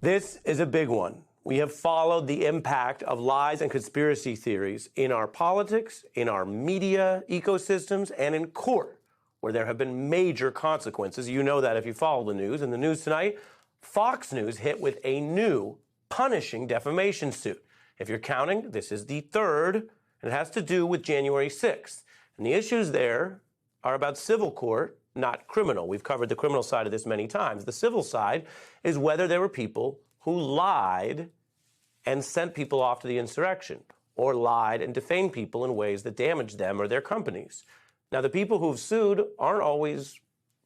This is a big one. We have followed the impact of lies and conspiracy theories in our politics, in our media ecosystems, and in court, where there have been major consequences. You know that if you follow the news. In the news tonight, Fox News hit with a new punishing defamation suit. If you're counting, this is the third, and it has to do with January 6th. And the issues there are about civil court, not criminal. We've covered the criminal side of this many times. The civil side is whether there were people who lied and sent people off to the insurrection, or lied and defamed people in ways that damaged them or their companies. Now, the people who've sued aren't always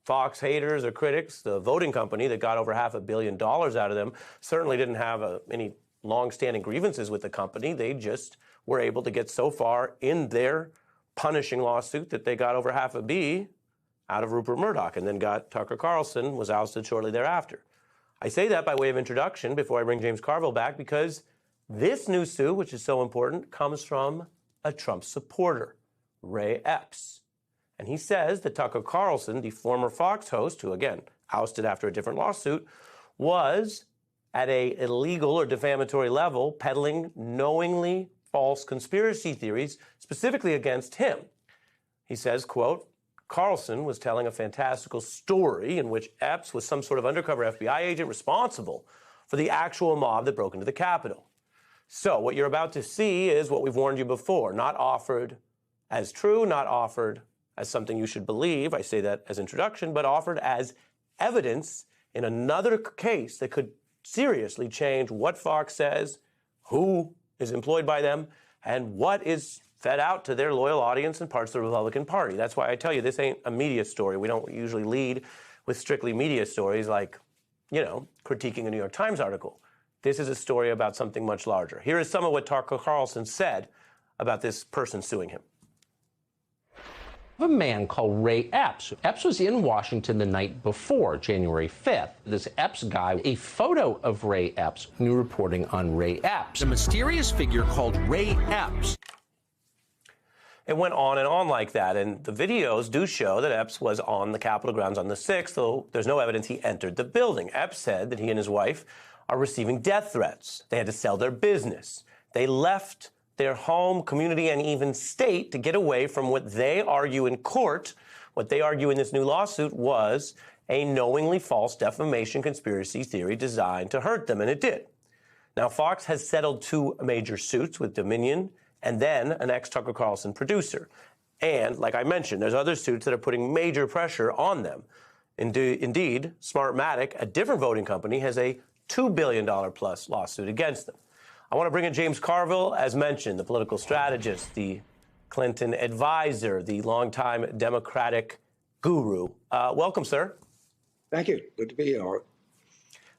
Fox haters or critics. The voting company that got over $500 million out of them certainly didn't have any long-standing grievances with the company. They just were able to get so far in their punishing lawsuit that they got over $500 million out of Rupert Murdoch, and then got Tucker Carlson was ousted shortly thereafter. I say that by way of introduction before I bring James Carville back, because this new suit, which is so important, comes from a Trump supporter, Ray Epps. And he says that Tucker Carlson, the former Fox host, who again ousted after a different lawsuit, was at a illegal or defamatory level peddling knowingly false conspiracy theories, specifically against him. He says, quote, Carlson was telling a fantastical story in which Epps was some sort of undercover FBI agent responsible for the actual mob that broke into the Capitol. So what you're about to see is what we've warned you before, not offered as true, not offered as something you should believe. I say that as introduction, but offered as evidence in another case that could seriously change what Fox says, who is employed by them, and what is fed out to their loyal audience and parts of the Republican Party. That's why I tell you, this ain't a media story. We don't usually lead with strictly media stories like, critiquing a New York Times article. This is a story about something much larger. Here is some of what Tucker Carlson said about this person suing him. A man called Ray Epps. Epps was in Washington the night before, January 5th. This Epps guy, a photo of Ray Epps, new reporting on Ray Epps. A mysterious figure called Ray Epps. It went on and on like that, and the videos do show that Epps was on the Capitol grounds on the 6th, though there's no evidence he entered the building. Epps said that he and his wife are receiving death threats. They had to sell their business. They left their home, community, and even state to get away from what they argue in court. What they argue in this new lawsuit was a knowingly false defamation conspiracy theory designed to hurt them, and it did. Now, Fox has settled two major suits with Dominion and then an ex-Tucker Carlson producer. And, like I mentioned, there's other suits that are putting major pressure on them. Indeed, Smartmatic, a different voting company, has a $2 billion plus lawsuit against them. I want to bring in James Carville, as mentioned, the political strategist, the Clinton advisor, the longtime Democratic guru. Welcome, sir. Thank you. Good to be here.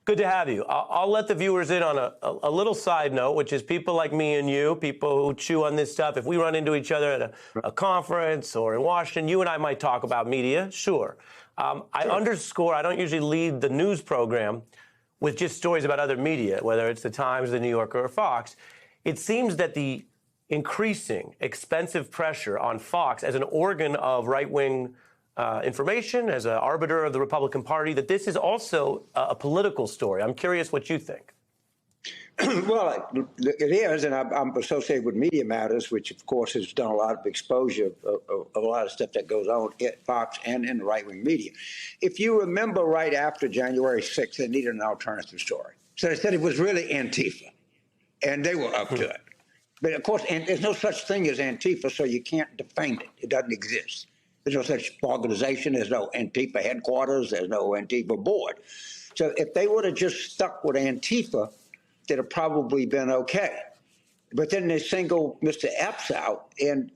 Good to have you. I'll let the viewers in on a little side note, which is people like me and you, people who chew on this stuff. If we run into each other at a conference or in Washington, you and I might talk about media, sure. I underscore, I don't usually lead the news program with just stories about other media, whether it's the Times, the New Yorker, or Fox. It seems that the increasing expensive pressure on Fox as an organ of right-wing information, as an arbiter of the Republican Party, that this is also a political story. I'm curious what you think. Well, it is, and I'm associated with Media Matters, which, of course, has done a lot of exposure of a lot of stuff that goes on at Fox and in the right-wing media. If you remember, right after January 6th, they needed an alternative story. So they said it was really Antifa, and they were up to it. But, of course, and there's no such thing as Antifa, so you can't defame it. It doesn't exist. There's no such organization. There's no Antifa headquarters. There's no Antifa board. So if they would have just stuck with Antifa, they'd have probably been okay. But then they single Mr. Epps out, and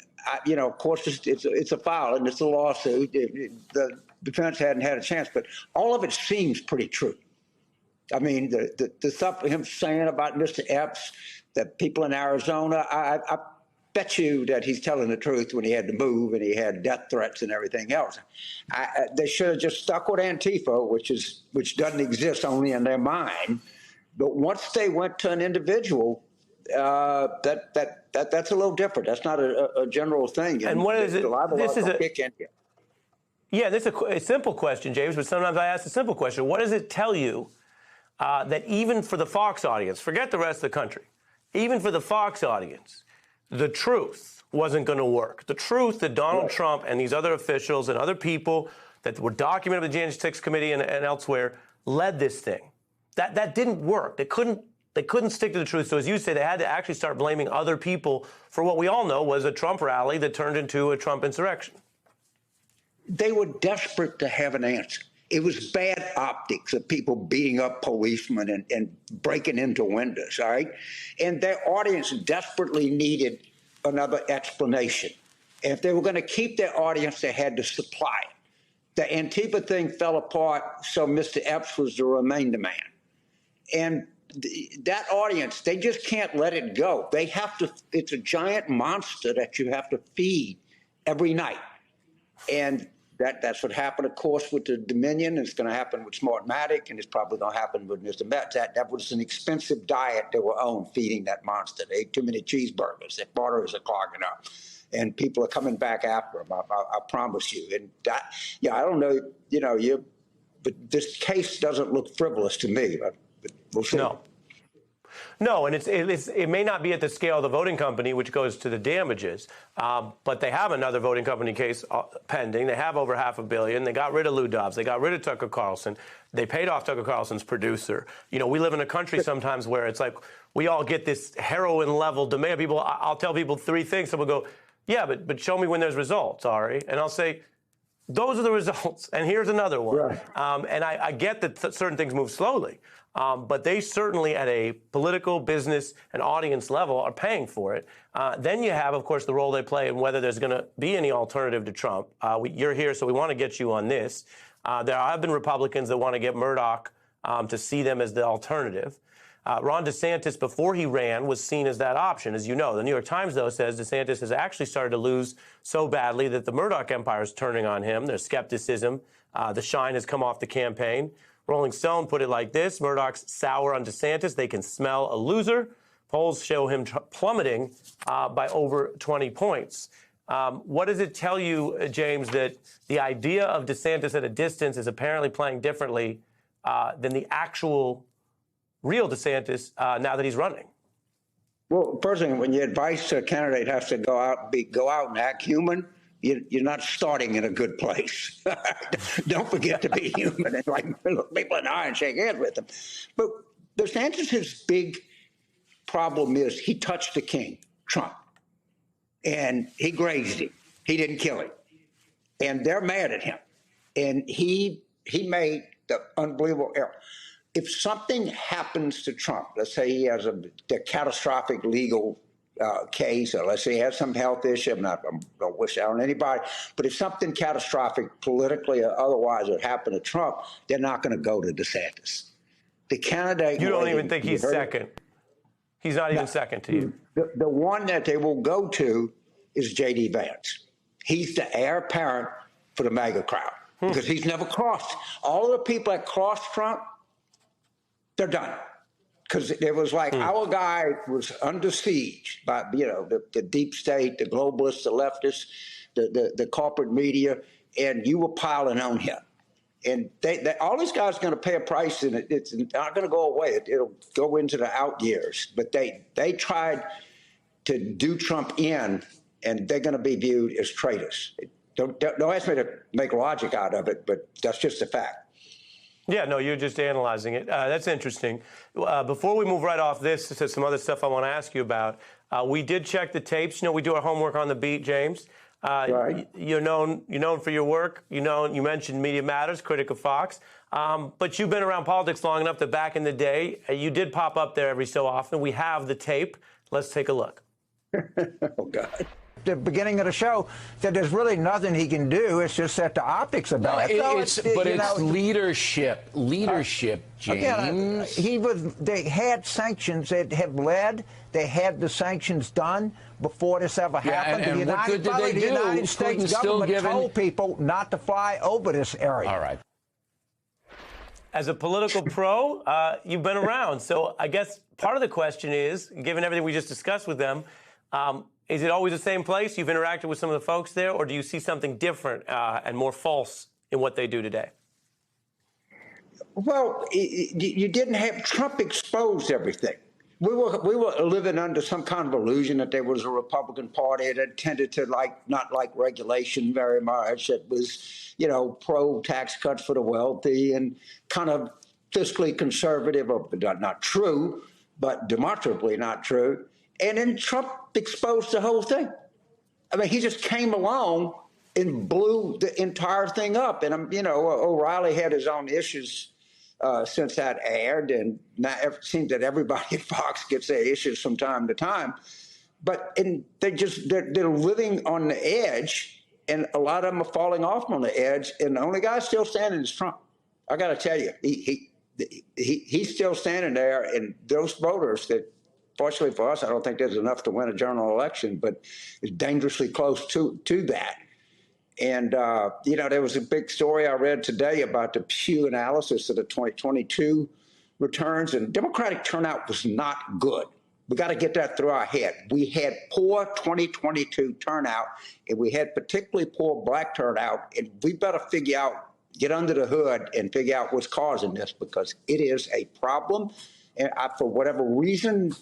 of course it's a file and it's a lawsuit. The defense hadn't had a chance, but all of it seems pretty true. I mean, the stuff him saying about Mr. Epps, that people in Arizona, I bet you that he's telling the truth when he had to move and he had death threats and everything else. They should have just stuck with Antifa, which doesn't exist, only in their mind. But once they went to an individual, that's a little different. That's not a general thing. And what is it? This is this is a simple question, James. But sometimes I ask a simple question: what does it tell you that even for the Fox audience, forget the rest of the country, even for the Fox audience, the truth wasn't going to work. The truth that Donald Trump and these other officials and other people that were documented with the January 6th committee and elsewhere led this thing. That didn't work. They couldn't stick to the truth. So as you say, they had to actually start blaming other people for what we all know was a Trump rally that turned into a Trump insurrection. They were desperate to have an answer. It was bad optics of people beating up policemen and breaking into windows, all right? And their audience desperately needed another explanation. And if they were going to keep their audience, they had to supply it. The Antifa thing fell apart, so Mr. Epps was to remain the man. And that audience, they just can't let it go. They have to, it's a giant monster that you have to feed every night. And that's what happened, of course, with the Dominion. It's going to happen with Smartmatic, and it's probably going to happen with Mr. Metz. That was an expensive diet they were on, feeding that monster. They ate too many cheeseburgers. Their arteries are clogging up. And people are coming back after them, I promise you. And that, I don't know, but this case doesn't look frivolous to me. But we'll see. No, and it may not be at the scale of the voting company, which goes to the damages, but they have another voting company case pending. They have over $500 million. They got rid of Lou Dobbs. They got rid of Tucker Carlson. They paid off Tucker Carlson's producer. We live in a country sometimes where it's like we all get this heroin-level demand. I'll tell people three things. Someone will go, yeah, but show me when there's results, Ari. And I'll say, those are the results, and here's another one. Right. And I get that certain things move slowly. But they certainly, at a political, business, and audience level, are paying for it. Then you have, of course, the role they play in whether there's going to be any alternative to Trump. You're here, so we want to get you on this. There have been Republicans that want to get Murdoch to see them as the alternative. Ron DeSantis, before he ran, was seen as that option, as you know. The New York Times, though, says DeSantis has actually started to lose so badly that the Murdoch empire is turning on him. There's skepticism. The shine has come off the campaign. Rolling Stone put it like this: Murdoch's sour on DeSantis. They can smell a loser. Polls show him plummeting by over 20 points. What does it tell you, James, that the idea of DeSantis at a distance is apparently playing differently than the actual real DeSantis now that he's running? Well, personally, when your vice candidate has to go out and act human, you're not starting in a good place. Don't forget to be human and look people in the eye and shake hands with them. But DeSantis' big problem is he touched the king, Trump, and he grazed him. He didn't kill him, and they're mad at him. And he made the unbelievable error. If something happens to Trump, let's say he has a catastrophic legal case, or let's say he has some health issue, I don't wish that on anybody, but if something catastrophic politically or otherwise would happen to Trump, they're not going to go to DeSantis. The candidate... You don't even think he's second? He's not even second to you? The one that they will go to is J.D. Vance. He's the heir apparent for the MAGA crowd because he's never crossed. All of the people that crossed Trump, they're done. Because it was like our guy was under siege by, the deep state, the globalists, the leftists, the corporate media, and you were piling on him. And all these guys are going to pay a price, and it's not going to go away. It'll go into the out years. But they tried to do Trump in, and they're going to be viewed as traitors. Don't ask me to make logic out of it, but that's just a fact. Yeah, no, you're just analyzing it. That's interesting. Before we move right off this to some other stuff I want to ask you about, we did check the tapes. We do our homework on the beat, James. Right. You're known for your work. You mentioned Media Matters, critic of Fox. But you've been around politics long enough that back in the day, you did pop up there every so often. We have the tape. Let's take a look. Oh, God. The beginning of the show that there's really nothing he can do. It's just that the optics about it. It's leadership, James. Again, they had sanctions that have led. They had the sanctions done before this ever happened. And what good did they do? The United States government told people not to fly over this area. All right. As a political pro, you've been around. So I guess part of the question is, given everything we just discussed with them, is it always the same place? You've interacted with some of the folks there, or do you see something different and more false in what they do today? Well, you didn't have Trump exposed everything. We were living under some kind of illusion that there was a Republican Party that tended to not like regulation very much. It was, pro tax cuts for the wealthy and kind of fiscally conservative, or not true, but demonstrably not true. And then Trump exposed the whole thing. I mean, he just came along and blew the entire thing up. And O'Reilly had his own issues since that aired, and now it seems that everybody at Fox gets their issues from time to time. But they're living on the edge, and a lot of them are falling off on the edge. And the only guy still standing is Trump. I got to tell you, he's still standing there, and those voters that, fortunately for us, I don't think there's enough to win a general election, but it's dangerously close to that. And, there was a big story I read today about the Pew analysis of the 2022 returns, and Democratic turnout was not good. We got to get that through our head. We had poor 2022 turnout, and we had particularly poor black turnout, and we better get under the hood and figure out what's causing this, because it is a problem. And for whatever reason,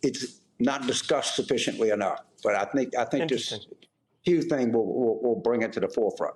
it's not discussed sufficiently enough. But I think this Pew thing will bring it to the forefront.